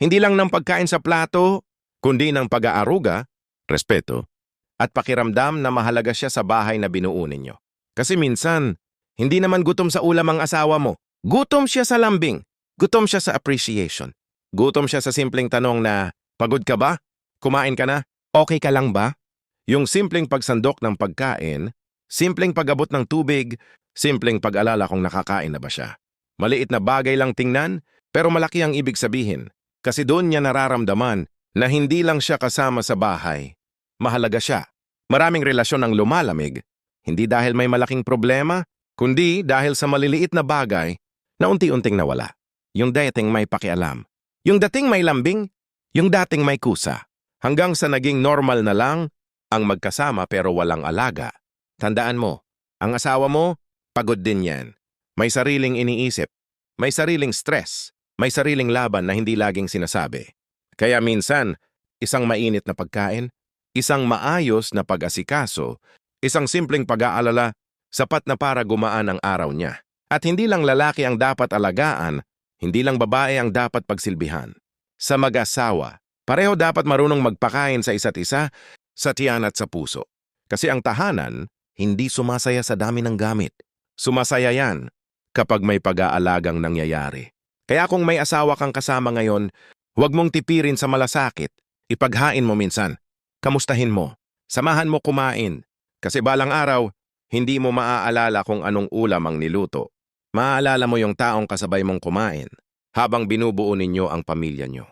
Hindi lang ng pagkain sa plato, kundi ng pag-aaruga, respeto, at pakiramdam na mahalaga siya sa bahay na binuo ninyo. Kasi minsan, hindi naman gutom sa ulam ang asawa mo. Gutom siya sa lambing. Gutom siya sa appreciation. Gutom siya sa simpleng tanong na, pagod ka ba? Kumain ka na? Okay ka lang ba? Yung simpleng pagsandok ng pagkain, simpleng pag-abot ng tubig, simpleng pag-alala kung nakakain na ba siya. Maliit na bagay lang tingnan, pero malaki ang ibig sabihin. Kasi doon niya nararamdaman na hindi lang siya kasama sa bahay. Mahalaga siya. Maraming relasyon ang lumalamig, hindi dahil may malaking problema, kundi dahil sa maliliit na bagay na unti-unting nawala. Yung dating may pakialam. Yung dating may lambing, yung dating may kusa. Hanggang sa naging normal na lang ang magkasama pero walang alaga. Tandaan mo, ang asawa mo, pagod din yan. May sariling iniisip, may sariling stress, may sariling laban na hindi laging sinasabi. Kaya minsan, isang mainit na pagkain, isang maayos na pag-asikaso, isang simpleng pag-aalala, sapat na para gumaan ang araw niya. At hindi lang lalaki ang dapat alagaan, hindi lang babae ang dapat pagsilbihan. Sa mag-asawa, pareho dapat marunong magpakain sa isa't isa, sa tiyan at sa puso. Kasi ang tahanan, hindi sumasaya sa dami ng gamit. Sumasaya yan kapag may pag-aalagang nangyayari. Kaya kung may asawa kang kasama ngayon, huwag mong tipirin sa malasakit. Ipaghain mo minsan. Kamustahin mo. Samahan mo kumain. Kasi balang araw, hindi mo maaalala kung anong ulam ang niluto. Maaalala mo yung taong kasabay mong kumain habang binubuo ninyo ang pamilya nyo.